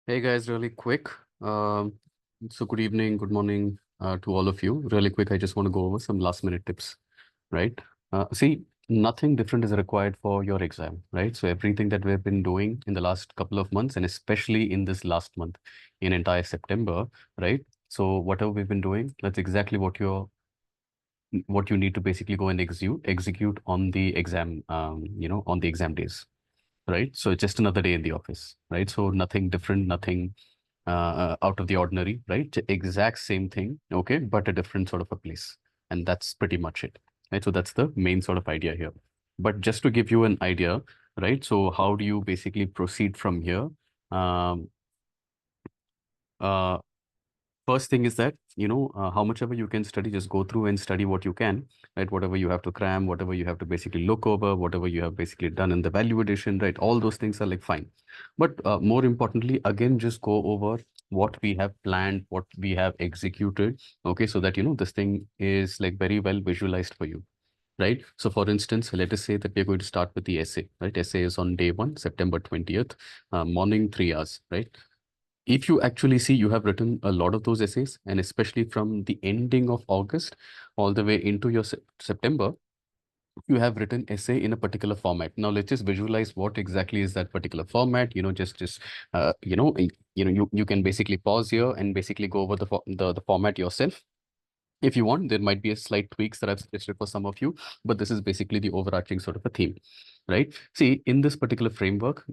Hey guys, really quick. Um, so good evening, good morning to all of you. Really quick, I just want to go over some last minute tips, right? See, nothing different is required for your exam, right? So everything that we've been doing in the last couple of months, and especially in this last month, in entire September, right? So whatever we've been doing, that's exactly what you need to basically go and execute on the exam, on the exam days, right? So it's just another day in the office, right? So nothing different, nothing out of the ordinary, right? Exact same thing, okay, but a different sort of a place. And that's pretty much it, right? So that's the main sort of idea here. But just to give you an idea, right? So how do you basically proceed from here? Um, uh, First thing is that, how much ever you can study, just go through and study what you can, right? Whatever you have to cram, whatever you have to basically look over, whatever you have basically done in the value addition, right? All those things are like fine. But more importantly, again, just go over what we have planned, what we have executed, okay? So that, this thing is like very well visualized for you. Right. So for instance, let us say that we're going to start with the essay, right? Essay is on day 1, September 20th, morning 3 hours, right? If you actually see, you have written a lot of those essays, and especially from the ending of August all the way into your September, you have written essay in a particular format. Now let's just visualize what exactly is that particular format. You can basically pause here and basically go over the format yourself. If you want, there might be a slight tweaks that I've suggested for some of you, but this is basically the overarching sort of a theme, right? See, in this particular framework,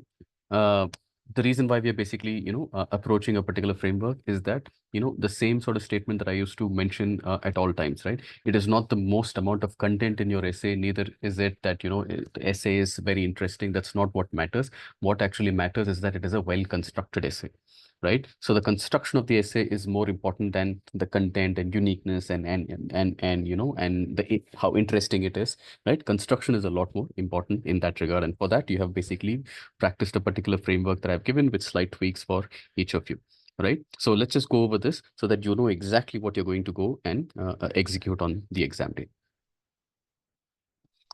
uh, the reason why we are basically, approaching a particular framework is that, the same sort of statement that I used to mention at all times, right? It is not the most amount of content in your essay, neither is it that, the essay is very interesting. That's not what matters. What actually matters is that it is a well-constructed essay, right? So the construction of the essay is more important than the content and uniqueness and how interesting it is, right? Construction is a lot more important in that regard, and for that you have basically practiced a particular framework that I've given with slight tweaks for each of you. Right. So let's just go over this so that you know exactly what you're going to go and execute on the exam day.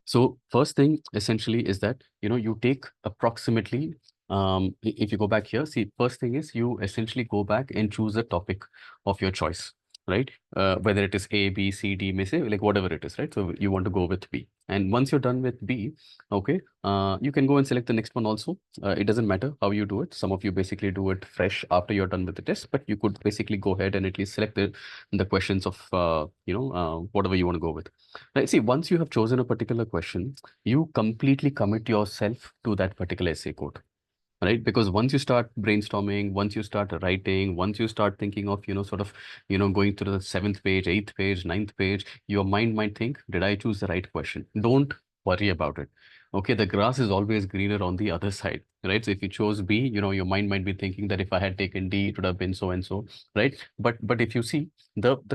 So first thing essentially is that, you take approximately, if you go back here, see, first thing is you essentially go back and choose a topic of your choice, right? Whether it is A, B, C, D, may say, like whatever it is, right? So you want to go with B. And once you're done with B, okay, you can go and select the next one also. It doesn't matter how you do it. Some of you basically do it fresh after you're done with the test, but you could basically go ahead and at least select the questions of, whatever you want to go with. Right. See, once you have chosen a particular question, you completely commit yourself to that particular essay code, right? Because once you start brainstorming, once you start writing, once you start thinking of, going through the seventh page, eighth page, ninth page, your mind might think, did I choose the right question? Don't worry about it. Okay, the grass is always greener on the other side, right? So if you chose B, your mind might be thinking that if I had taken D, it would have been so and so, right? But if you see the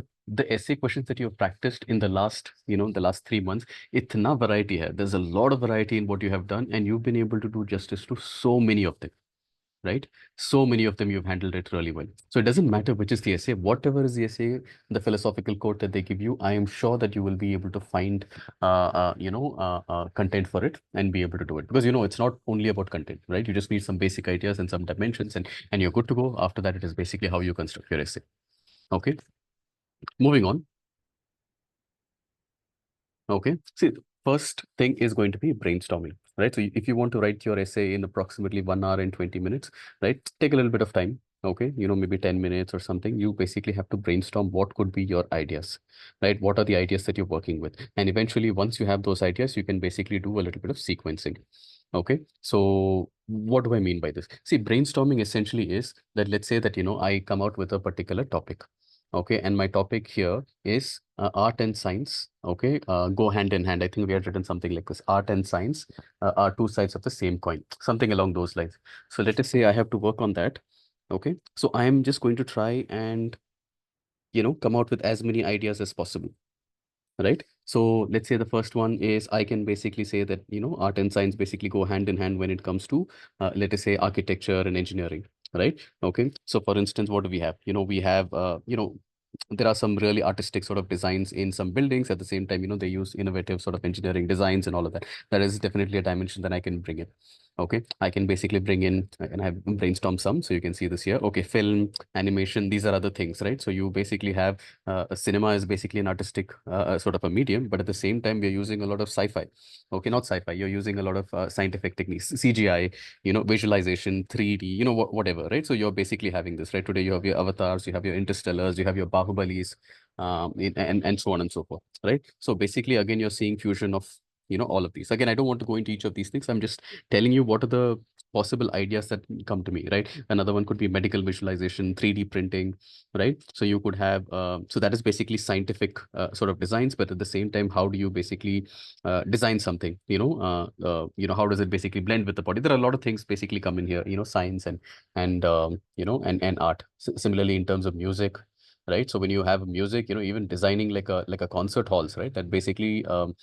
essay questions that you have practiced in the last 3 months, itna variety hai. There's a lot of variety in what you have done, and you've been able to do justice to so many of them, right? So many of them you've handled it really well. So it doesn't matter which is the essay, whatever is the essay, the philosophical quote that they give you, I am sure that you will be able to find, content for it and be able to do it. Because, it's not only about content, right? You just need some basic ideas and some dimensions, and you're good to go. After that, it is basically how you construct your essay. Okay, moving on. Okay. See, first thing is going to be brainstorming, right? So if you want to write your essay in approximately 1 hour and 20 minutes, right? Take a little bit of time. Okay. Maybe 10 minutes or something. You basically have to brainstorm what could be your ideas, right? What are the ideas that you're working with? And eventually, once you have those ideas, you can basically do a little bit of sequencing. Okay. So what do I mean by this? See, brainstorming essentially is that, let's say that, I come out with a particular topic. Okay, and my topic here is art and science. Okay, go hand in hand. I think we had written something like this: art and science are two sides of the same coin, something along those lines. So let us say I have to work on that. Okay, so I am just going to try and come out with as many ideas as possible. Right. So let's say the first one is, I can basically say that art and science basically go hand in hand when it comes to let us say architecture and engineering. Right. Okay. So for instance, what do we have? We have there are some really artistic sort of designs in some buildings. At the same time, they use innovative sort of engineering designs and all of that. That is definitely a dimension that I can bring in. Okay, I can basically bring in, and I've brainstormed some, so you can see this here. Okay, film, animation, these are other things, right? So you basically have a cinema is basically an artistic sort of a medium, but at the same time, we're using a lot of sci-fi. Okay, not sci-fi, you're using a lot of scientific techniques, CGI, visualization, 3D, whatever, right? So you're basically having this, right? Today you have your avatars, you have your interstellars, you have your bahubalis, and so on and so forth, right? So basically, again, you're seeing fusion of all of these. Again, I don't want to go into each of these things. I'm just telling you what are the possible ideas that come to me, right? Another one could be medical visualization, 3D printing, right? So you could have, so that is basically scientific sort of designs, but at the same time, how do you basically design something? How does it basically blend with the body? There are a lot of things basically come in here, science and art. Similarly, in terms of music, right? So when you have music, even designing like a concert halls, right? That basically so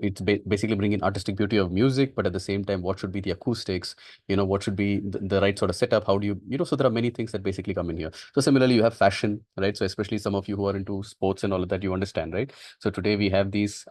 it's basically bringing artistic beauty of music, but at the same time, what should be the acoustics, what should be the right sort of setup, how do so there are many things that basically come in here. So similarly, you have fashion, right? So especially some of you who are into sports and all of that, you understand, right? So today we have these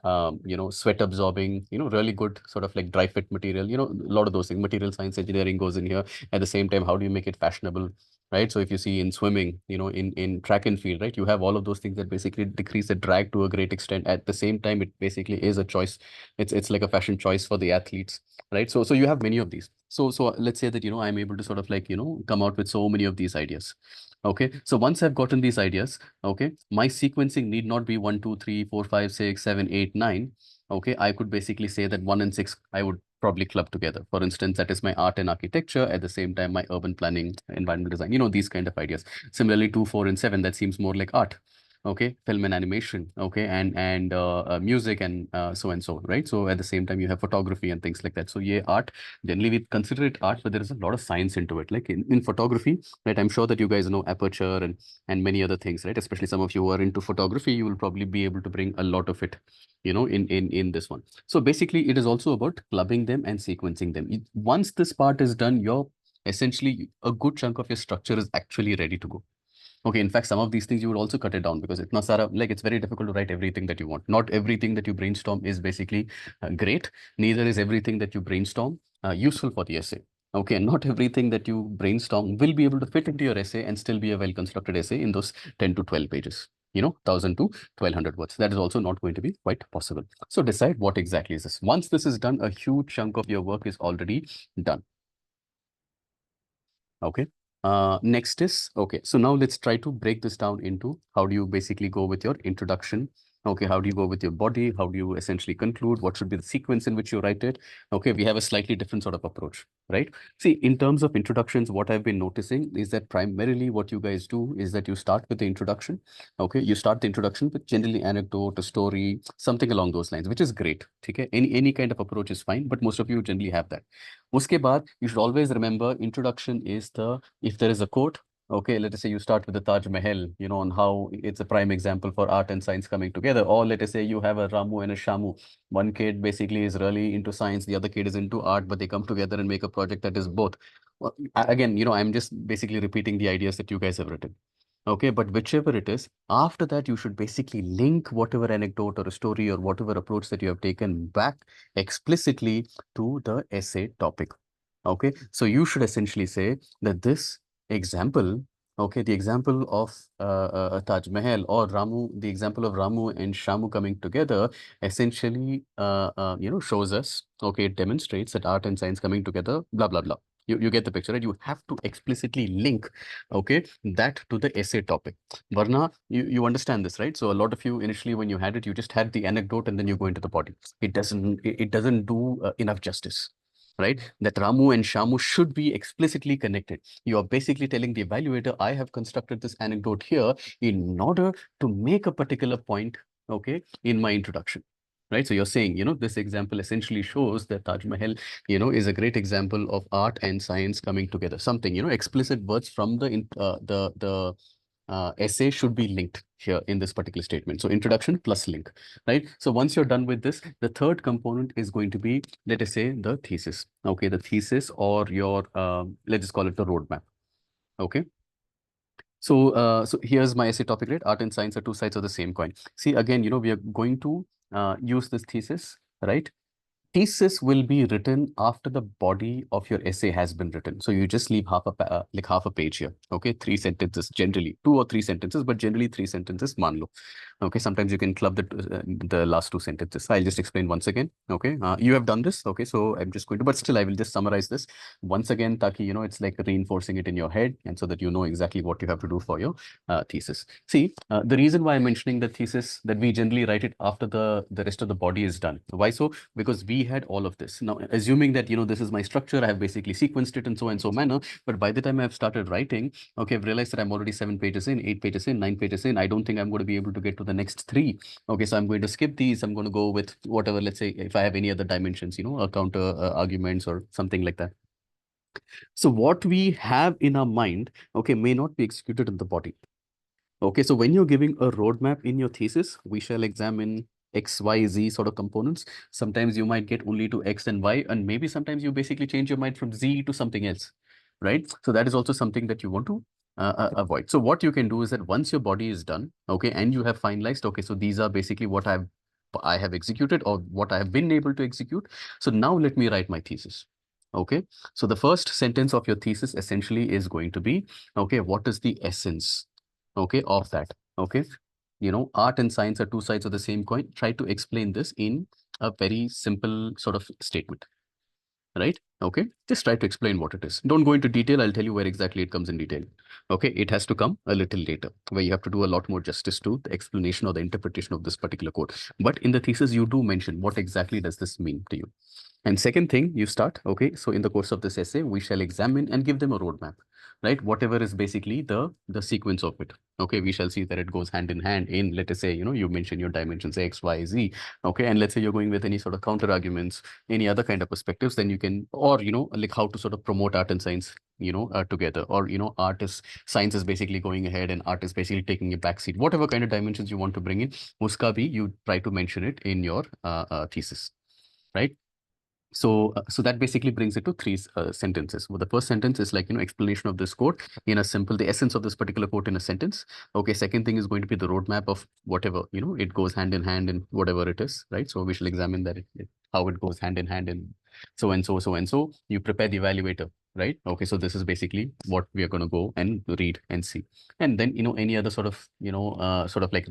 sweat absorbing, really good sort of like dry fit material, a lot of those things. Material science engineering goes in here. At the same time, how do you make it fashionable, right? So if you see in swimming, in track and field, right, you have all of those things that basically decrease the drag to a great extent. At the same time, it basically is a choice. It's like a fashion choice for the athletes, right? So you have many of these. So let's say that I'm able to sort of like come out with so many of these ideas. Okay, so once I've gotten these ideas, okay, my sequencing need not be 1, 2, 3, 4, 5, 6, 7, 8, 9. Okay, I could basically say that 1 and 6 I would probably club together. For instance, that is my art and architecture, at the same time my urban planning, environmental design, these kind of ideas. Similarly, 2, 4, and 7, that seems more like art. Okay, film and animation. Okay, and music and so, right? So at the same time, you have photography and things like that. So yeah, art, generally we consider it art, but there is a lot of science into it. Like in photography, right? I'm sure that you guys know aperture and many other things, right? Especially some of you who are into photography, you will probably be able to bring a lot of it, in this one. So basically, it is also about clubbing them and sequencing them. Once this part is done, you're essentially a good chunk of your structure is actually ready to go. Okay, in fact, some of these things you would also cut it down because it's very difficult to write everything that you want. Not everything that you brainstorm is basically great. Neither is everything that you brainstorm useful for the essay. Okay, not everything that you brainstorm will be able to fit into your essay and still be a well-constructed essay in those 10 to 12 pages. 1,000 to 1,200 words. That is also not going to be quite possible. So decide what exactly is this. Once this is done, a huge chunk of your work is already done. Okay. Next is, okay, so now let's try to break this down into how do you basically go with your introduction. Okay, how do you go with your body? How do you essentially conclude? What should be the sequence in which you write it? Okay, we have a slightly different sort of approach, right? See, in terms of introductions, what I've been noticing is that primarily what you guys do is that you start with the introduction. Okay, you start the introduction with generally anecdote, a story, something along those lines, which is great. Okay, any kind of approach is fine, but most of you generally have that. Uske baad, you should always remember introduction is if there is a quote, okay, let us say you start with the Taj Mahal, on how it's a prime example for art and science coming together. Or let us say you have a Ramu and a Shamu. One kid basically is really into science, the other kid is into art, but they come together and make a project that is both. Well, again, I'm just basically repeating the ideas that you guys have written. Okay, but whichever it is, after that, you should basically link whatever anecdote or a story or whatever approach that you have taken back explicitly to the essay topic. Okay, so you should essentially say that this example, okay, the example of Taj Mahal or Ramu, the example of Ramu and Shamu coming together, essentially, shows us, okay, it demonstrates that art and science coming together, blah, blah, blah. You get the picture, right? You have to explicitly link, okay, that to the essay topic. Varna, you understand this, right? So a lot of you initially when you had it, you just had the anecdote and then you go into the body. It doesn't do enough justice, right? That Ramu and Shamu should be explicitly connected. You are basically telling the evaluator, I have constructed this anecdote here in order to make a particular point, okay, in my introduction. Right. So you're saying, this example essentially shows that Taj Mahal, is a great example of art and science coming together. Something, explicit words from the essay should be linked here in this particular statement. So introduction plus link, right? So once you're done with this, the third component is going to be, let us say, the thesis. Okay, the thesis or your, let's just call it the roadmap. Okay. So here's my essay topic, right? Art and science are two sides of the same coin. See, again, we are going to use this thesis, right? thesis will be written after the body of your essay has been written. So you just leave like half a page here. Okay, 3 sentences generally, 2 or 3 sentences, but generally 3 sentences. Man lo. Okay, sometimes you can club the last 2 sentences. I'll just explain once again. Okay, you have done this. Okay, so I'm just going to, but still I will just summarize this once again, Taki, it's like reinforcing it in your head, and so that you know exactly what you have to do for your thesis. See, the reason why I'm mentioning the thesis, that we generally write it after the rest of the body is done. Why so? Because we had all of this. Now, assuming that, this is my structure, I have basically sequenced it in so and so manner. But by the time I've started writing, okay, I've realized that I'm already 7 pages in, 8 pages in, 9 pages in. I don't think I'm going to be able to get to the next three. Okay, so I'm going to skip these. I'm going to go with whatever, let's say, if I have any other dimensions, a counter arguments or something like that. So what we have in our mind, okay, may not be executed in the body. Okay, so when you're giving a roadmap in your thesis, we shall examine X, Y, Z sort of components. Sometimes you might get only to X and Y, and maybe sometimes you basically change your mind from Z to something else, right? So that is also something that you want to avoid. So what you can do is that once your body is done, okay, and you have finalized, okay, so these are basically what I have executed or what I have been able to execute. So now let me write my thesis. Okay, so the first sentence of your thesis essentially is going to be, okay, what is the essence, okay, of that? Okay, art and science are two sides of the same coin. Try to explain this in a very simple sort of statement, right? Okay, just try to explain what it is. Don't go into detail. I'll tell you where exactly it comes in detail. Okay, it has to come a little later, where you have to do a lot more justice to the explanation or the interpretation of this particular code. But in the thesis, you do mention what exactly does this mean to you. And second thing, you start, okay, so in the course of this essay, we shall examine and give them a roadmap, right? Whatever is basically the sequence of it. Okay, we shall see that it goes hand in hand in, let us say, you mention your dimensions X, Y, Z. Okay, and let's say you're going with any sort of counter arguments, any other kind of perspectives, then you can, or, like how to sort of promote art and science, together, or, art is, science is basically going ahead and art is basically taking a backseat. Whatever kind of dimensions you want to bring in, uska bhi, you try to mention it in your thesis, right? So that basically brings it to three sentences. Well, the first sentence is like, explanation of this code in a simple, the essence of this particular code in a sentence. Okay, second thing is going to be the roadmap of whatever, it goes hand in hand in whatever it is, right? So we shall examine that, how it goes hand in hand in so and so, so and so. You prepare the evaluator, right? Okay, so this is basically what we are going to go and read and see. And then, any other sort of, sort of like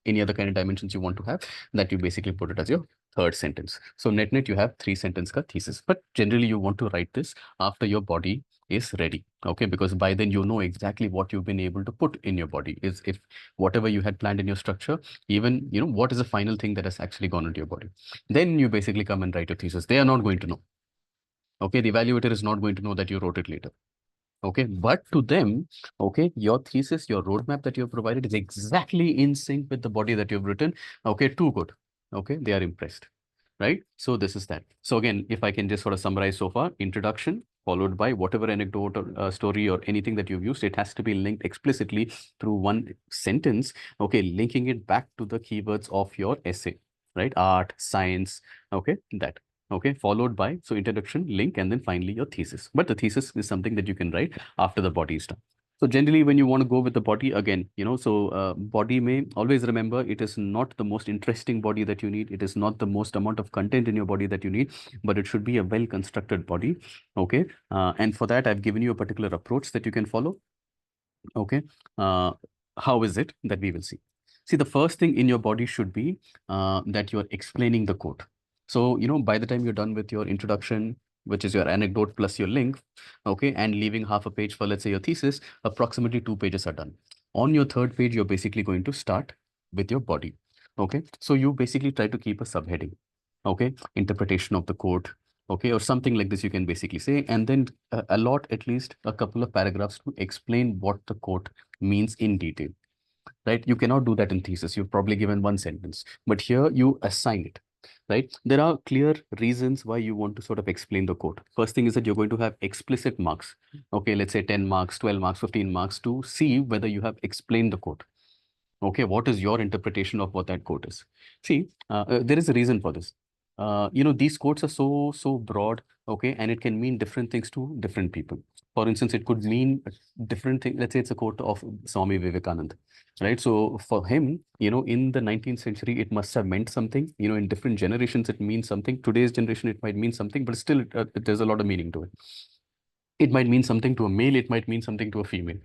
any other kind of dimensions you want to have, that you basically put it as your third sentence. So net you have 3 sentence ka thesis, but generally you want to write this after your body is ready. Okay, because by then you know exactly what you've been able to put in your body. Is if whatever you had planned in your structure, even what is the final thing that has actually gone into your body. Then you basically come and write your thesis. They are not going to know. Okay, the evaluator is not going to know that you wrote it later. Okay, but to them, okay, your thesis, your roadmap that you have provided is exactly in sync with the body that you've written. Okay, too good. Okay, they are impressed, right? So this is that. So again, if I can just sort of summarize so far, introduction followed by whatever anecdote or story or anything that you've used, it has to be linked explicitly through one sentence. Okay, linking it back to the keywords of your essay, right? Art, science, okay, that. Okay, followed by, so introduction, link, and then finally your thesis. But the thesis is something that you can write after the body is done. So generally, when you want to go with the body again, body may always remember, it is not the most interesting body that you need. It is not the most amount of content in your body that you need, but it should be a well-constructed body. Okay. And for that, I've given you a particular approach that you can follow. Okay. How is it that we will see? See, the first thing in your body should be that you're explaining the code. So, by the time you're done with your introduction, which is your anecdote plus your link, okay, and leaving half a page for, let's say, your thesis, approximately 2 pages are done. On your third page, you're basically going to start with your body. Okay. So you basically try to keep a subheading. Okay. Interpretation of the code, okay, or something like this you can basically say, and then allot at least a couple of paragraphs to explain what the quote means in detail, right? You cannot do that in thesis. You've probably given one sentence, but here you assign it, right? There are clear reasons why you want to sort of explain the quote. First thing is that you're going to have explicit marks, okay, let's say 10 marks, 12 marks, 15 marks, to see whether you have explained the quote. Okay, what is your interpretation of what that quote is? See, there is a reason for this. these quotes are so broad, okay, and it can mean different things to different people. For instance, it could mean a different thing. Let's say it's a quote of Swami Vivekananda, right? So for him, in the 19th century, it must have meant something. In different generations, it means something. Today's generation, it might mean something, but still, there's a lot of meaning to it. It might mean something to a male, it might mean something to a female.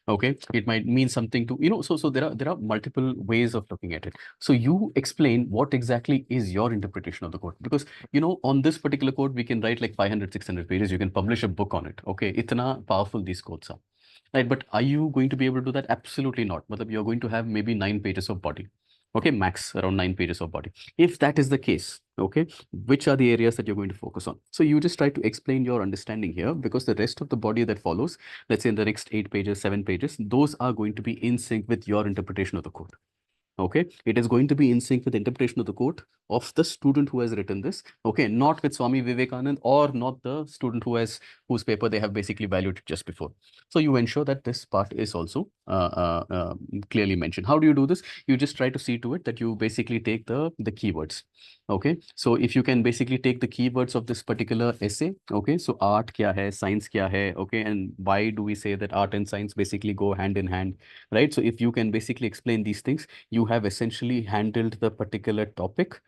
Okay, it might mean something to, so there are multiple ways of looking at it. So you explain what exactly is your interpretation of the quote, because on this particular quote we can write like 500, 600 pages. You can publish a book on it. Okay, itna powerful these quotes are. Right, but are you going to be able to do that? Absolutely not. But you're going to have maybe 9 pages of body. Okay, max around 9 pages of body. If that is the case, okay, which are the areas that you're going to focus on? So you just try to explain your understanding here, because the rest of the body that follows, let's say in the next 8 pages, 7 pages, those are going to be in sync with your interpretation of the quote. Okay, it is going to be in sync with the interpretation of the quote of the student who has written this. Okay, not with Swami Vivekanand, or not the student whose paper they have basically valued just before. So you ensure that this part is also clearly mentioned. How do you do this? You just try to see to it that you basically take the keywords. Okay, so if you can basically take the keywords of this particular essay. Okay, so art kya hai, science kya hai, okay, and why do we say that art and science basically go hand in hand, right? So if you can basically explain these things, you have essentially handled the particular topic.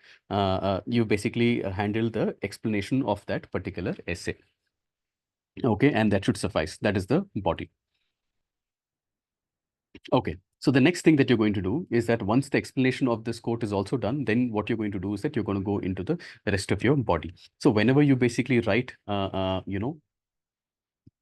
You basically handled the explanation of that particular essay. Okay, and that should suffice. That is the body. Okay, so the next thing that you're going to do is that once the explanation of this quote is also done, then what you're going to do is that you're going to go into the rest of your body. So whenever you basically write,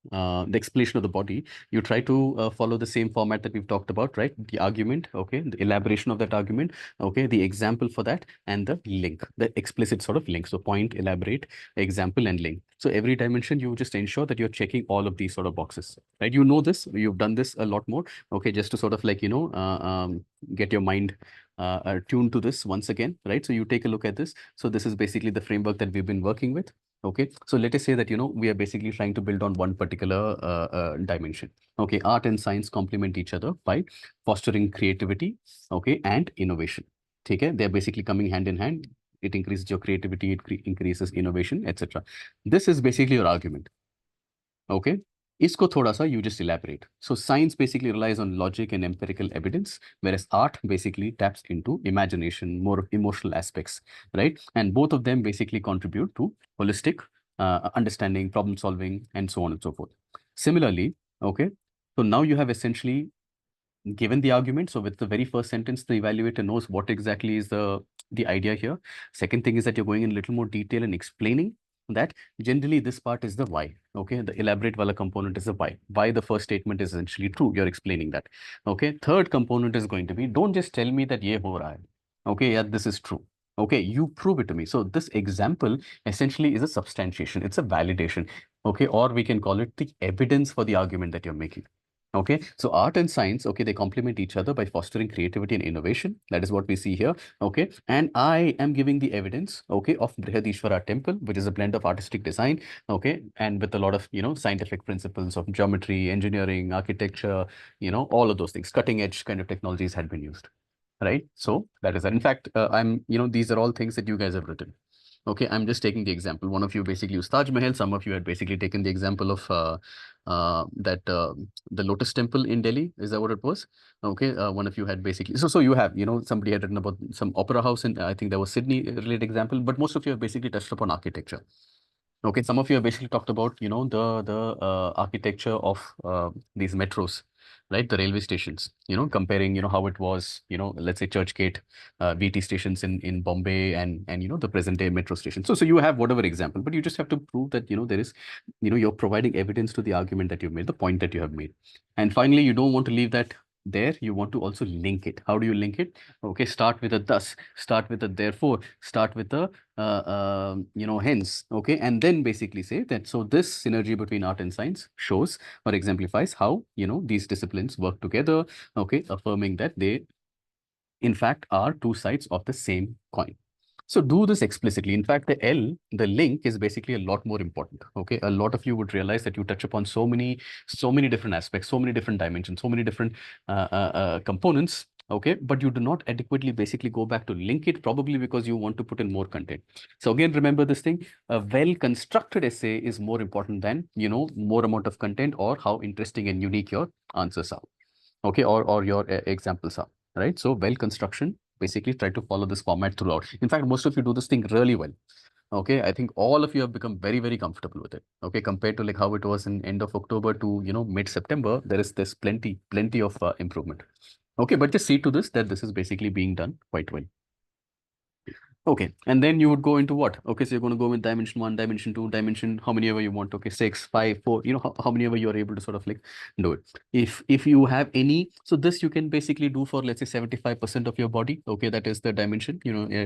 the explanation of the body, you try to follow the same format that we've talked about, right? The argument, okay, the elaboration of that argument, okay, the example for that, and the link, the explicit sort of link. So point, elaborate, example, and link. So every dimension, you just ensure that you're checking all of these sort of boxes, right? You know this, you've done this a lot more, okay, just to sort of like, get your mind tuned to this once again, right? So you take a look at this. So this is basically the framework that we've been working with. Okay, so let us say that we are basically trying to build on one particular dimension. Okay, art and science complement each other by fostering creativity, okay, and innovation. Okay, they're basically coming hand in hand. It increases your creativity, it increases innovation, etc. This is basically your argument. Okay, इसको थोड़ा सा you just elaborate. So science basically relies on logic and empirical evidence, whereas art basically taps into imagination, more emotional aspects, right? And both of them basically contribute to holistic understanding, problem solving, and so on and so forth. Similarly, okay, so now you have essentially given the argument. So with the very first sentence, the evaluator knows what exactly is the idea here. Second thing is that you're going in a little more detail and explaining that generally this part is the why. Okay, the elaborate wala component is the why. Why the first statement is essentially true. You're explaining that. Okay, third component is going to be, don't just tell me that ye ho raha hai. Okay, yeah, this is true. Okay, you prove it to me. So this example essentially is a substantiation. It's a validation. Okay, or we can call it the evidence for the argument that you're making. Okay, so art and science, okay, they complement each other by fostering creativity and innovation. That is what we see here. Okay, and I am giving the evidence, okay, of Brihadishwara temple, which is a blend of artistic design, okay, and with a lot of, scientific principles of geometry, engineering, architecture, all of those things, cutting edge kind of technologies had been used, right? So that is that. In fact, these are all things that you guys have written. Okay, I'm just taking the example. One of you basically used Taj Mahal. Some of you had basically taken the example of that the Lotus Temple in Delhi. Is that what it was? Okay, one of you had basically. So you have, somebody had written about some opera house, and I think there was Sydney related example. But most of you have basically touched upon architecture. Okay, some of you have basically talked about, the architecture of these metros, right? The railway stations, comparing, how it was, let's say Churchgate, VT stations in Bombay, and the present day metro station. So you have whatever example, but you just have to prove that, there is, you're providing evidence to the argument that you've made, the point that you have made. And finally, you don't want to leave that there. You want to also link it. How do you link it? Okay, start with a thus, start with a therefore, start with a hence, okay, and then basically say that, so this synergy between art and science shows or exemplifies how, these disciplines work together, okay, affirming that they in fact are two sides of the same coin. So do this explicitly. In fact, the link is basically a lot more important. Okay, a lot of you would realize that you touch upon so many different aspects, so many different dimensions, so many different components. Okay, but you do not adequately basically go back to link it, probably because you want to put in more content. So again, remember this thing: a well constructed essay is more important than, more amount of content or how interesting and unique your answers are. Okay, or your examples are, right? So well construction, basically try to follow this format throughout. In fact, most of you do this thing really well. Okay, I think all of you have become very, very comfortable with it. Okay, compared to like how it was in end of October to, mid September, there's plenty of improvement. Okay, but just see to this that this is basically being done quite well. Okay, and then you would go into what? Okay, so you're going to go with dimension one, dimension two, dimension how many ever you want. Okay, six, five, four. How many ever you are able to sort of like do it. If you have any, so this you can basically do for, let's say, 75% of your body. Okay, that is the dimension.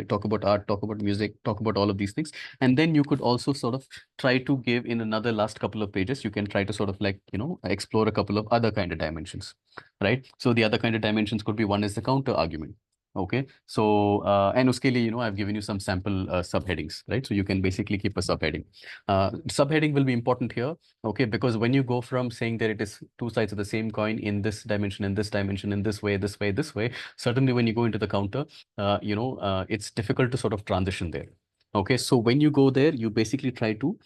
Talk about art, talk about music, talk about all of these things, and then you could also sort of try to give in another last couple of pages. You can try to sort of like explore a couple of other kind of dimensions, right? So the other kind of dimensions could be, one is the counter argument. Okay, so and uske liye, I've given you some sample subheadings, right? So you can basically keep a subheading. Subheading will be important here, okay, because when you go from saying that it is two sides of the same coin in this dimension, in this dimension, in this way, this way, this way, certainly when you go into the counter, it's difficult to sort of transition there. Okay, so when you go there, you basically try to,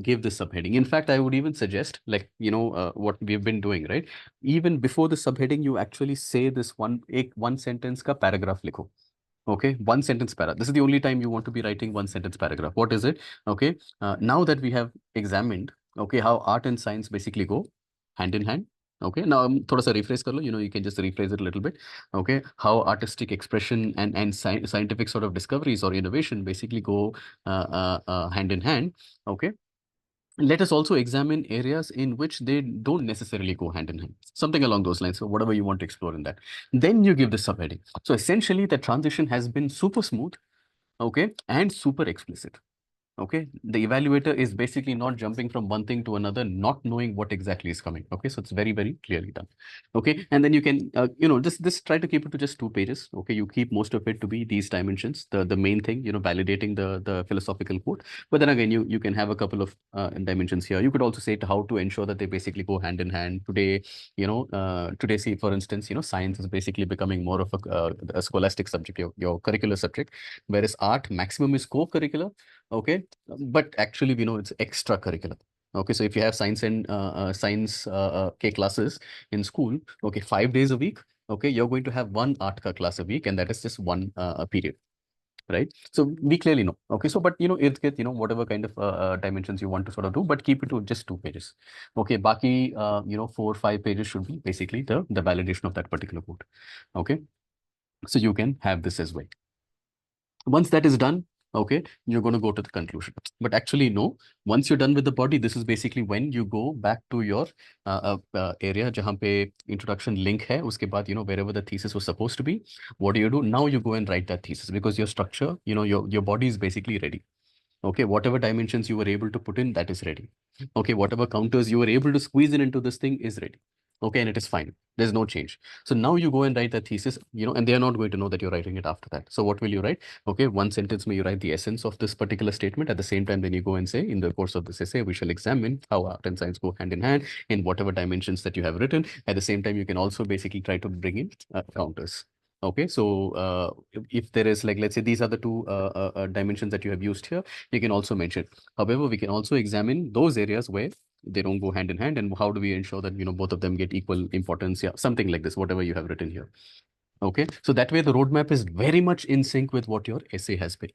give this subheading. In fact, I would even suggest, like, what we've been doing, right? Even before the subheading, you actually say this one sentence ka paragraph likho. Okay, one sentence para. This is the only time you want to be writing one sentence paragraph. What is it? Okay, now that we have examined, okay, how art and science basically go hand in hand. Okay, now thoda sa rephrase kar lo. You can just rephrase it a little bit. Okay, how artistic expression and scientific sort of discoveries or innovation basically go hand in hand. Okay, let us also examine areas in which they don't necessarily go hand in hand, something along those lines. So whatever you want to explore in that, then you give the subheading. So essentially the transition has been super smooth, okay, and super explicit. Okay, the evaluator is basically not jumping from one thing to another, not knowing what exactly is coming. Okay, so it's very, very clearly done. Okay, and then you can just try to keep it to just 2 pages. Okay, you keep most of it to be these dimensions, the main thing, validating the philosophical quote. But then again, you can have a couple of dimensions here. You could also say to how to ensure that they basically go hand in hand. Today, see, for instance, science is basically becoming more of a scholastic subject, your curricular subject, whereas art maximum is co-curricular. Okay, but actually we know it's extracurricular. Okay, so if you have science and science K classes in school, okay, 5 days a week, okay, you're going to have one art ka class a week, and that is just one period, right? So we clearly know. Okay, so but it's get whatever kind of dimensions you want to sort of do, but keep it to just 2 pages. Okay, baki 4 or 5 pages should be basically the validation of that particular code. Okay, so you can have this as well. Once that is done, okay, you're going to go to the conclusion. But actually, no, once you're done with the body, this is basically when you go back to your area jahan pe introduction link hai. Uske baad, wherever the thesis was supposed to be, what do? Now you go and write that thesis, because your structure, your body is basically ready. Okay, whatever dimensions you were able to put in, that is ready. Okay, whatever counters you were able to squeeze in into this thing is ready. Okay, and it is fine. There's no change. So now you go and write that thesis, and they are not going to know that you're writing it after that. So what will you write? Okay, one sentence may you write the essence of this particular statement. At the same time, then you go and say, in the course of this essay, we shall examine how art and science go hand in hand in whatever dimensions that you have written. At the same time, you can also basically try to bring in counters. Okay, so if there is, like, let's say these are the two dimensions that you have used here, you can also mention. However, we can also examine those areas where they don't go hand in hand, and how do we ensure that both of them get equal importance? Yeah, something like this, whatever you have written here. Okay, so that way the roadmap is very much in sync with what your essay has been.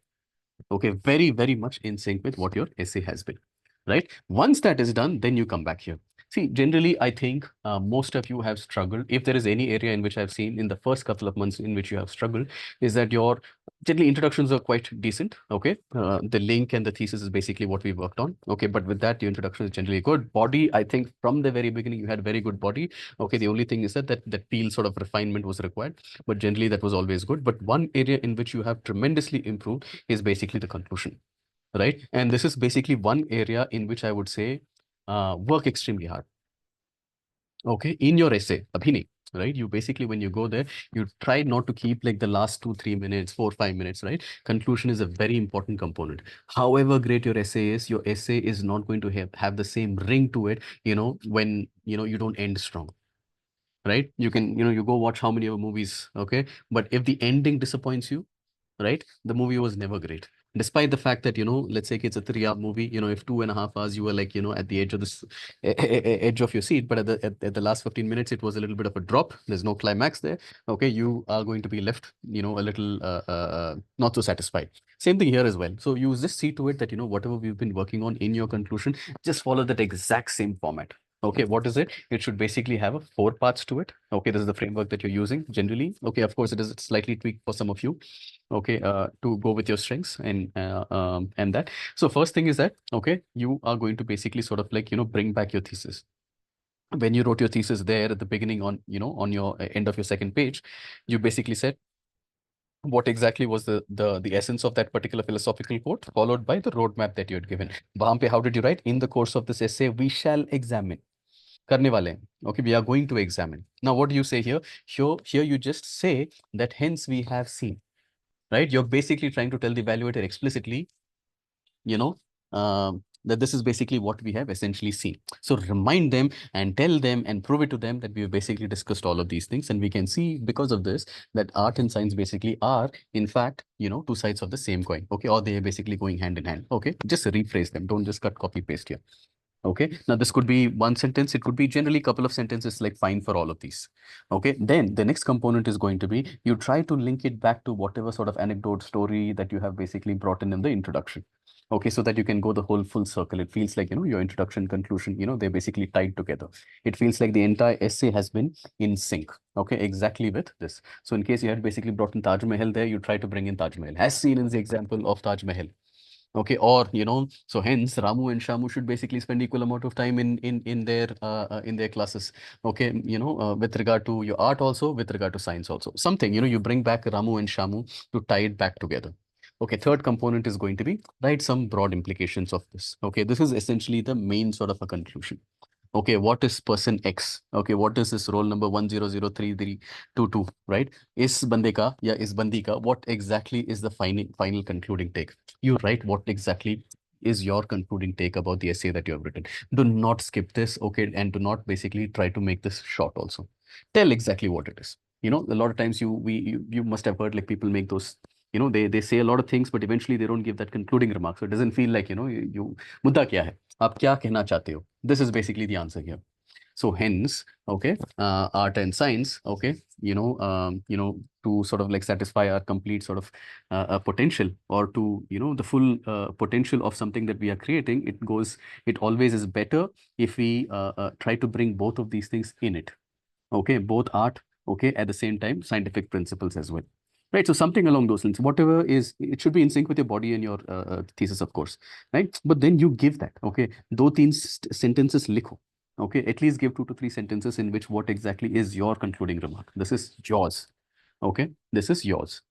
Okay, very, very much in sync with what your essay has been, right? Once that is done, then you come back here. See, generally, I think most of you have struggled. If there is any area in which I've seen in the first couple of months in which you have struggled, is that your generally introductions are quite decent. Okay, the link and the thesis is basically what we worked on. Okay, but with that, the introduction is generally good. Body, I think from the very beginning, you had very good body. Okay, the only thing is that peel sort of refinement was required, but generally that was always good. But one area in which you have tremendously improved is basically the conclusion, right? And this is basically one area in which I would say work extremely hard. Okay, in your essay, Abhini, right? You basically, when you go there, you try not to keep like the last 2, 3 minutes, 4, 5 minutes, right? Conclusion is a very important component. However great your essay is, your essay is not going to have the same ring to it, when you don't end strong. right? You can, you go watch how many other movies, okay? But if the ending disappoints you, right, the movie was never great. Despite the fact that, let's say it's a 3 hour movie, if 2.5 hours you were like, at the edge of this edge of your seat, but at the last 15 minutes, it was a little bit of a drop. There's no climax there. Okay, you are going to be left, a little not so satisfied. Same thing here as well. So you just see to it that, whatever we've been working on in your conclusion, just follow that exact same format. Okay, what is it? It should basically have a 4 parts to it. Okay, this is the framework that you're using generally. Okay, of course, it is slightly tweaked for some of you. Okay, to go with your strengths and that. So first thing is that, okay, you are going to basically sort of like, bring back your thesis. When you wrote your thesis there at the beginning on, on your end of your second page, you basically said what exactly was the essence of that particular philosophical quote, followed by the roadmap that you had given. Wahan pe, how did you write? In the course of this essay, we shall examine. Karne wale hain. Okay, we are going to examine. Now, what do you say here? Here you just say that hence we have seen, right? You're basically trying to tell the evaluator explicitly, you know, that this is basically what we have essentially seen. So remind them and tell them and prove it to them that we've basically discussed all of these things. And we can see because of this that art and science basically are, in fact, two sides of the same coin. Okay, or they are basically going hand in hand. Okay, just rephrase them. Don't just cut, copy, paste here. Okay, now this could be one sentence. It could be generally a couple of sentences, like fine for all of these. Okay, then the next component is going to be you try to link it back to whatever sort of anecdote story that you have basically brought in the introduction. Okay, so that you can go the whole full circle. It feels like, your introduction, conclusion, they're basically tied together. It feels like the entire essay has been in sync. Okay, exactly with this. So in case you had basically brought in Taj Mahal there, you try to bring in Taj Mahal, as seen in the example of Taj Mahal. Okay, or so hence Ramu and Shamu should basically spend equal amount of time in their classes. Okay, with regard to your art also, with regard to science also, something, you bring back Ramu and Shamu to tie it back together. Okay, third component is going to be write some broad implications of this. Okay, this is essentially the main sort of a conclusion. Okay, what is person X? Okay, what is this roll number 1003322, right? Is bande ka, ya is bandi ka, what exactly is the final concluding take? You write what exactly is your concluding take about the essay that you have written. Do not skip this, okay, and do not basically try to make this short also. Tell exactly what it is. A lot of times you must have heard like people make those, they say a lot of things, but eventually they don't give that concluding remark. So it doesn't feel like, you मुद्दा क्या है? आप क्या कहना चाहते हो? This is basically the answer here. So hence, okay, art and science, okay, to sort of like satisfy our complete sort of potential, or to, the full potential of something that we are creating, it always is better if we try to bring both of these things in it. Okay, both art, okay, at the same time, scientific principles as well. Right, so something along those lines, whatever is, it should be in sync with your body and your thesis, of course, right? But then you give that, okay, दो तीन sentences likho, okay, at least give 2 to 3 sentences in which what exactly is your concluding remark. This is yours, okay, this is yours.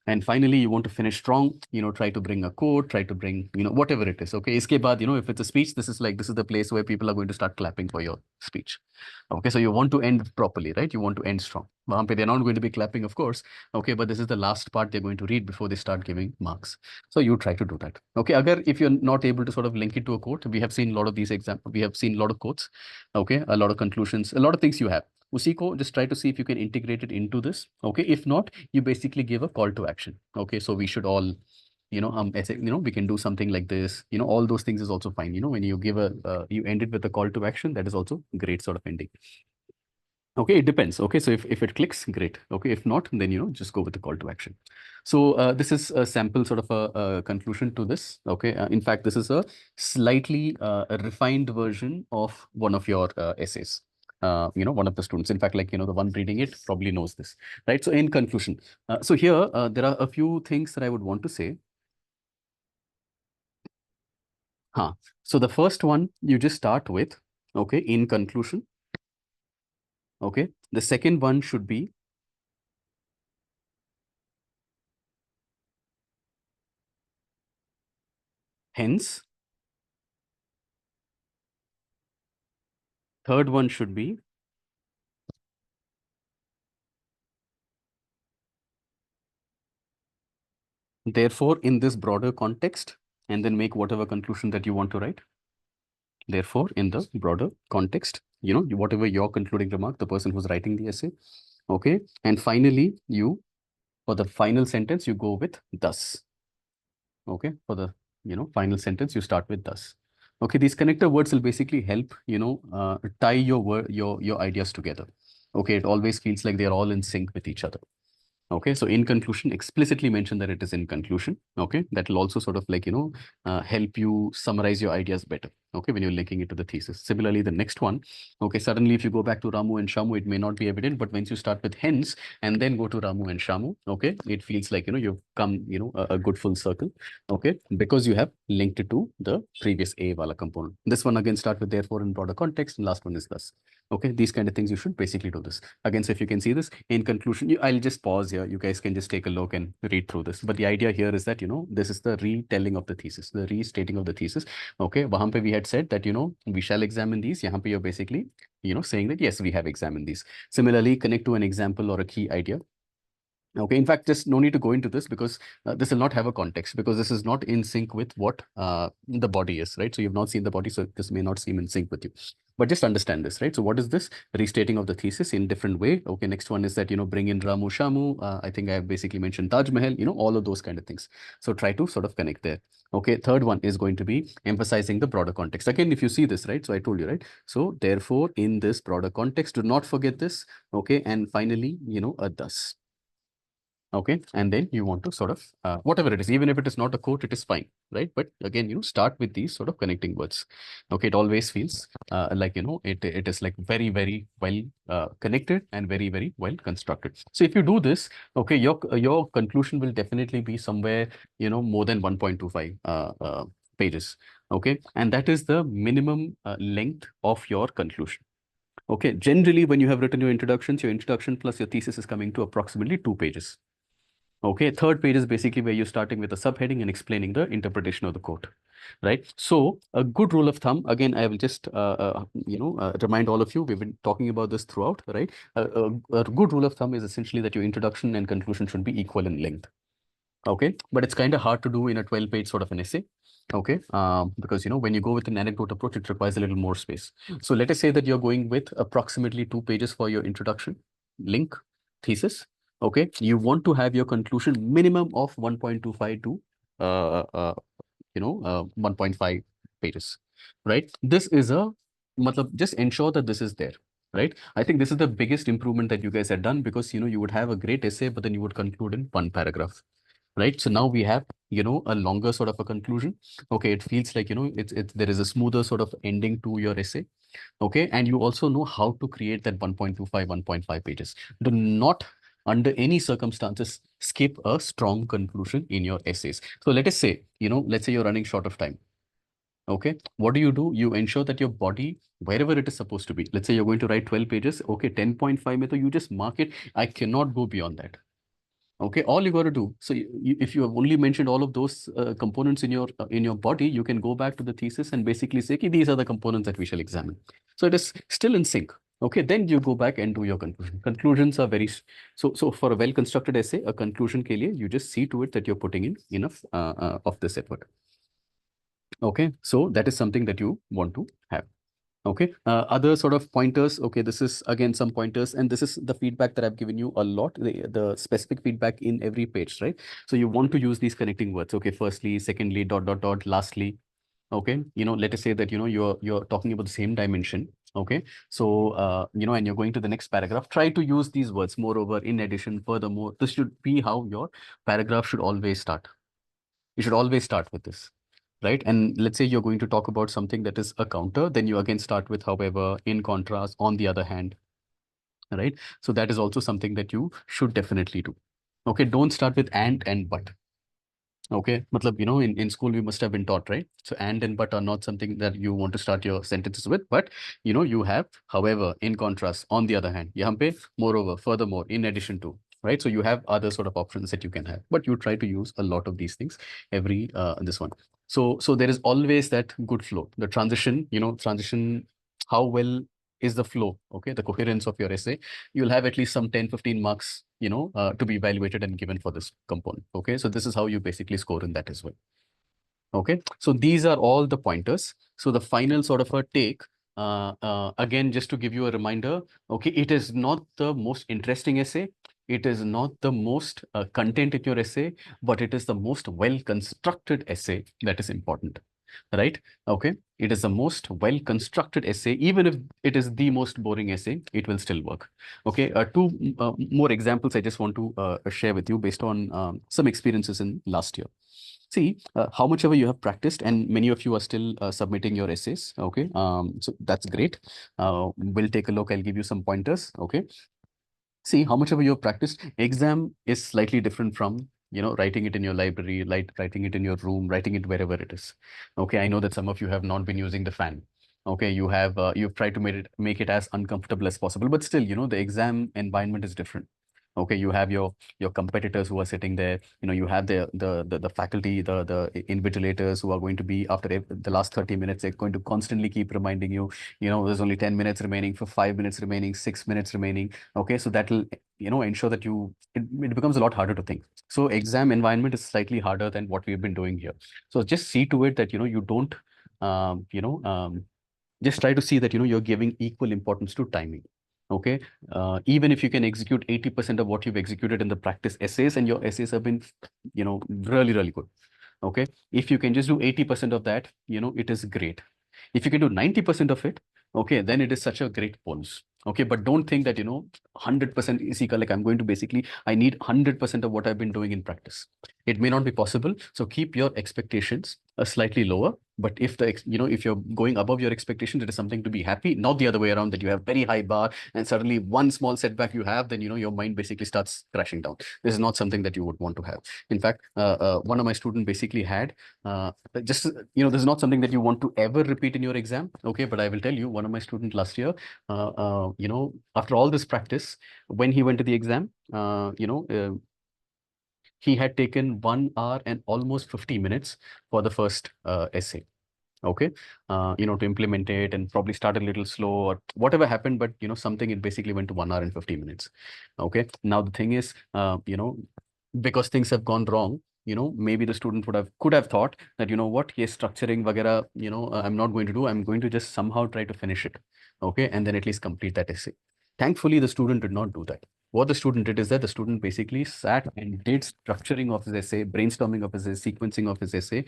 And finally, you want to finish strong, try to bring a quote, try to bring, whatever it is. Okay, iske baad, if it's a speech, this is the place where people are going to start clapping for your speech. Okay, so you want to end properly, right? You want to end strong. Wahan pe they're not going to be clapping, of course. Okay, but this is the last part they're going to read before they start giving marks. So you try to do that. Okay, agar if you're not able to sort of link it to a quote, we have seen a lot of these examples. We have seen a lot of quotes. Okay, a lot of conclusions, a lot of things you have. Usi ko just try to see if you can integrate it into this. Okay, if not, you basically give a call to action. Okay, so we should all, we can do something like this. All those things is also fine. When you give you end it with a call to action, that is also great sort of ending. Okay, it depends. Okay, so if it clicks, great. Okay, if not, then just go with the call to action. So this is a sample sort of a conclusion to this. Okay, in fact, this is a slightly a refined version of one of your essays. One of the students, in fact, like the one reading it probably knows this, right? So in conclusion, so here there are a few things that I would want to say. Huh. So the first one you just start with, okay, in conclusion. Okay, the second one should be hence. Third one should be therefore in this broader context, and then make whatever conclusion that you want to write. Therefore, in the broader context. whatever your concluding remark, the person who's writing the essay. Okay. And finally, for the final sentence, you go with thus. Okay. For the, final sentence, you start with thus. Okay. These connector words will basically help, tie your ideas together. Okay. It always feels like they're all in sync with each other. Okay, so in conclusion, explicitly mention that it is in conclusion. Okay, that will also sort of like, help you summarize your ideas better. Okay, when you're linking it to the thesis. Similarly, the next one, okay, suddenly if you go back to Ramu and Shamu, it may not be evident, but once you start with hence and then go to Ramu and Shamu, okay, it feels like, you've come, a good full circle. Okay, because you have linked it to the previous A wala component. This one again start with therefore in broader context, and last one is thus. Okay, these kind of things you should basically do this. Again, so if you can see this, in conclusion, I'll just pause here. You guys can just take a look and read through this. But the idea here is that, this is the retelling of the thesis, the restating of the thesis. Okay, wahan pe we had said that, we shall examine these. Yahan pe you're basically, saying that, yes, we have examined these. Similarly, connect to an example or a key idea. Okay, in fact, just no need to go into this because this will not have a context because this is not in sync with what the body is, right? So you've not seen the body, so this may not seem in sync with you. But just understand this, right? So what is this? Restating of the thesis in different way. Okay, next one is that, bring in Ramu Shamu. I think I have basically mentioned Taj Mahal, all of those kind of things. So try to sort of connect there. Okay, third one is going to be emphasizing the broader context. Again, if you see this, right? So I told you, right? So therefore, in this broader context, do not forget this. Okay, and finally, a thus. Okay, and then you want to sort of whatever it is, even if it is not a quote, it is fine, right? But again, start with these sort of connecting words. Okay, it always feels like, it is like very, very well connected and very, very well constructed. So if you do this, okay, your conclusion will definitely be somewhere, more than 1.25 pages. Okay, and that is the minimum length of your conclusion. Okay, generally, when you have written your introduction plus your thesis is coming to approximately 2 pages. Okay, third page is basically where you're starting with a subheading and explaining the interpretation of the quote, right? So a good rule of thumb, again, I will just, remind all of you, we've been talking about this throughout, right? A good rule of thumb is essentially that your introduction and conclusion should be equal in length. Okay, but it's kind of hard to do in a 12-page sort of an essay. Okay, because, when you go with an anecdote approach, it requires a little more space. So let us say that you're going with approximately 2 pages for your introduction, link, thesis. Okay, you want to have your conclusion minimum of 1.25 to 1.5 pages, right? This is just ensure that this is there, right? I think this is the biggest improvement that you guys had done because, you would have a great essay, but then you would conclude in one paragraph, right? So now we have, a longer sort of a conclusion. Okay, it feels like, there is a smoother sort of ending to your essay. Okay, and you also know how to create that 1.25, 1.5 pages. Do not, under any circumstances, skip a strong conclusion in your essays. So let us say, let's say you're running short of time. Okay, what do? You ensure that your body, wherever it is supposed to be, let's say you're going to write 12 pages. Okay, 10.5 mein, you just mark it. I cannot go beyond that. Okay, all you got to do. So if you have only mentioned all of those components in your body, you can go back to the thesis and basically say, okay, these are the components that we shall examine. So it is still in sync. Okay, then you go back and do your conclusion. Conclusions are very so for a well-constructed essay, a conclusion ke liye, you just see to it that you're putting in enough of this effort. Okay, so that is something that you want to have. Okay, other sort of pointers. Okay, this is again some pointers, and this is the feedback that I've given you a lot, the specific feedback in every page, right? So you want to use these connecting words. Okay, firstly, secondly, dot, dot, dot, lastly. Okay, let us say that, you're talking about the same dimension. Okay, so, and you're going to the next paragraph, try to use these words, moreover, in addition, furthermore. This should be how your paragraph should always start. You should always start with this, right? And let's say you're going to talk about something that is a counter, then you again start with however, in contrast, on the other hand, right? So that is also something that you should definitely do. Okay, don't start with and but. Okay, matlab, in school we must have been taught, right? So and but are not something that you want to start your sentences with, but you have however, in contrast, on the other hand, yahan pe, moreover, furthermore, in addition to, right? So you have other sort of options that you can have, but you try to use a lot of these things every this one. So there is always that good flow, the transition, transition, how well is the flow, okay, the coherence of your essay. You'll have at least some 10-15 marks, to be evaluated and given for this component. Okay, so this is how you basically score in that as well. Okay, so these are all the pointers. So the final sort of a take, again, just to give you a reminder, okay, it is not the most interesting essay. It is not the most content in your essay, but it is the most well-constructed essay that is important, right? Okay, it is the most well-constructed essay. Even if it is the most boring essay, it will still work. Okay, two more examples I just want to share with you based on some experiences in last year. See, how much ever you have practiced, and many of you are still submitting your essays. Okay, so that's great. We'll take a look. I'll give you some pointers. Okay, see, how much ever you have practiced, exam is slightly different from, writing it in your library, like writing it in your room, writing it wherever it is. Okay, I know that some of you have not been using the fan. Okay, you've tried to make it as uncomfortable as possible, but still, the exam environment is different. Okay, you have your competitors who are sitting there. You have the faculty, the invigilators who are going to be after the last 30 minutes. They're going to constantly keep reminding you. There's only 10 minutes remaining, for 5 minutes remaining, 6 minutes remaining. Okay, so that will ensure that it becomes a lot harder to think. So exam environment is slightly harder than what we've been doing here. So just see to it that you don't um, you know um, just try to see that you're giving equal importance to timing. Okay, even if you can execute 80% of what you've executed in the practice essays, and your essays have been really really good. Okay, if you can just do 80% of that, it is great. If you can do 90% of it, okay, then it is such a great bonus. Okay, but don't think that 100% is equal, like I'm going to basically, I need 100% of what I've been doing in practice. It may not be possible, so keep your expectations slightly lower. But if if you're going above your expectations, it is something to be happy, not the other way around, that you have very high bar and suddenly one small setback you have, then your mind basically starts crashing down. This is not something that you would want to have. In fact, one of my students basically had just this is not something that you want to ever repeat in your exam. Okay, but I will tell you, one of my students last year, after all this practice, when he went to the exam, he had taken 1 hour and almost 50 minutes for the first essay. Okay, to implement it, and probably start a little slow or whatever happened, but something, it basically went to 1 hour and 50 minutes. Okay, now the thing is, because things have gone wrong, maybe the student could have thought that, what, yes, structuring vagara, I'm not going to do, I'm going to just somehow try to finish it. Okay, and then at least complete that essay. Thankfully, the student did not do that. What the student did is that the student basically sat and did structuring of his essay, brainstorming of his essay, sequencing of his essay,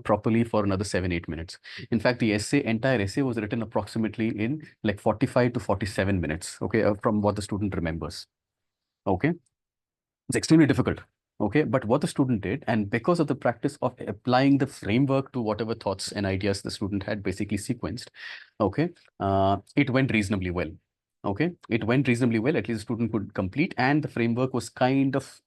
properly for another 7-8 minutes. In fact, the entire essay was written approximately in like 45 to 47 minutes. Okay, from what the student remembers. Okay, it's extremely difficult. Okay, but what the student did, and because of the practice of applying the framework to whatever thoughts and ideas the student had basically sequenced, okay, it went reasonably well. Okay, it went reasonably well. At least the student could complete, and the framework was kind of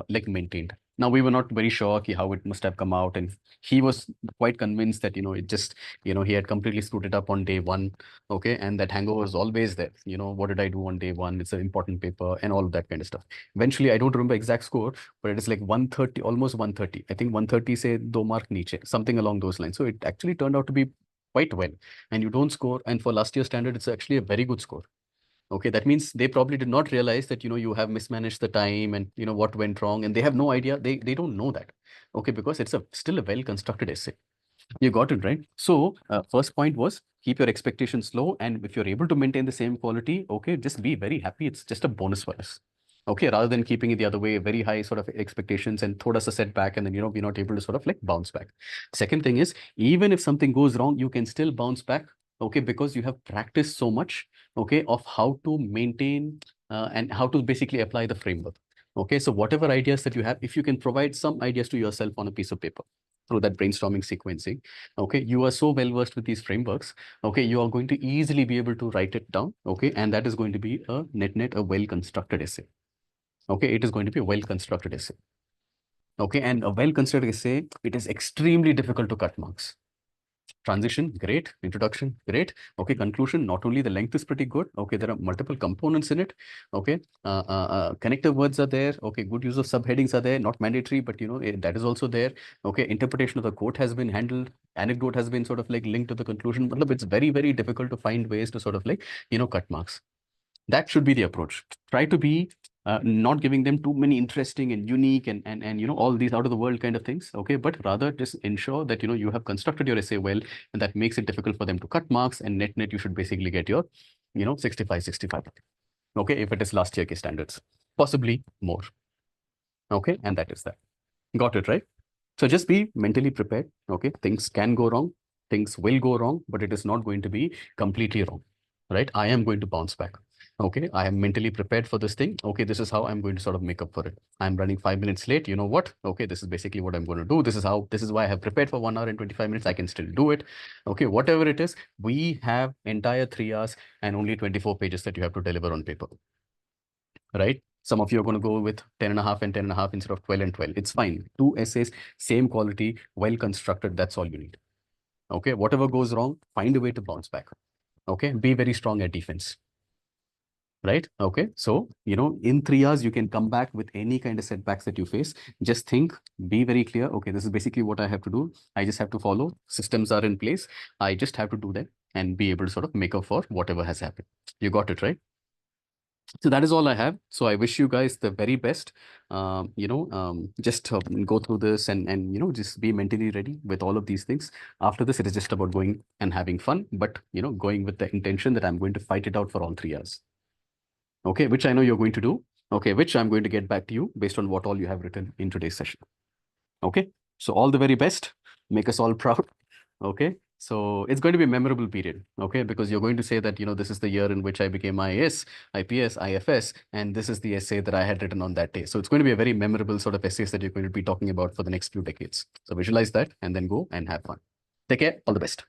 like maintained. Now, we were not very sure how it must have come out, and he was quite convinced that it just he had completely screwed it up on day one. Okay, and that hangover was always there. What did I do on day one? It's an important paper and all of that kind of stuff. Eventually, I don't remember exact score, but it is like 130, almost 130. I think 130 say 2 mark niche, something along those lines. So it actually turned out to be quite well. And you don't score, and for last year's standard, it's actually a very good score. Okay, that means they probably did not realize that you have mismanaged the time, and what went wrong, and they have no idea. They don't know that. Okay, because it's still a well constructed essay. You got it right. So first point was, keep your expectations low, and if you're able to maintain the same quality, okay, just be very happy. It's just a bonus for us. Okay, rather than keeping it the other way, very high sort of expectations, and throw us a setback, and then we're not able to sort of like bounce back. Second thing is, even if something goes wrong, you can still bounce back. Okay, because you have practiced so much. Okay, of how to maintain and how to basically apply the framework. Okay, so whatever ideas that you have, if you can provide some ideas to yourself on a piece of paper through that brainstorming sequencing, okay, you are so well versed with these frameworks. Okay, you are going to easily be able to write it down. Okay, and that is going to be a net a well constructed essay. Okay, it is going to be a well constructed essay. Okay, and a well constructed essay, it is extremely difficult to cut marks. Transition, great. Introduction, great. Okay, conclusion, not only the length is pretty good. Okay, there are multiple components in it. Okay, connective words are there. Okay, good use of subheadings are there. Not mandatory, but that is also there. Okay, interpretation of the quote has been handled. Anecdote has been sort of like linked to the conclusion. But it's very, very difficult to find ways to sort of like cut marks. That should be the approach. Try to be not giving them too many interesting and unique and all these out of the world kind of things. Okay, but rather just ensure that you have constructed your essay well, and that makes it difficult for them to cut marks. And net you should basically get your 65. Okay, if it is last year case standards, possibly more. Okay, and that is that. Got it, right? So just be mentally prepared. Okay, things can go wrong, things will go wrong, but it is not going to be completely wrong, right? I am going to bounce back. Okay, I am mentally prepared for this thing. Okay, this is how I'm going to sort of make up for it. I'm running 5 minutes late. You know what? Okay, this is basically what I'm going to do. This is why I have prepared for 1 hour and 25 minutes. I can still do it. Okay, whatever it is, we have entire 3 hours and only 24 pages that you have to deliver on paper, right? Some of you are going to go with 10 and a half and 10 and a half instead of 12 and 12. It's fine. 2 essays, same quality, well constructed. That's all you need. Okay. Whatever goes wrong, find a way to bounce back. Okay. Be very strong at defense. Right. Okay. So, in 3 hours, you can come back with any kind of setbacks that you face. Just think, be very clear. Okay. This is basically what I have to do. I just have to follow. Systems are in place. I just have to do them and be able to sort of make up for whatever has happened. You got it, right? So that is all I have. So I wish you guys the very best. Just go through this and just be mentally ready with all of these things. After this, it is just about going and having fun, but going with the intention that I'm going to fight it out for all 3 hours. Okay, which I know you're going to do. Okay, which I'm going to get back to you based on what all you have written in today's session. Okay, so all the very best. Make us all proud. Okay, so it's going to be a memorable period. Okay, because you're going to say that this is the year in which I became IAS, IPS, IFS, and this is the essay that I had written on that day. So it's going to be a very memorable sort of essays that you're going to be talking about for the next few decades. So visualize that and then go and have fun. Take care. All the best.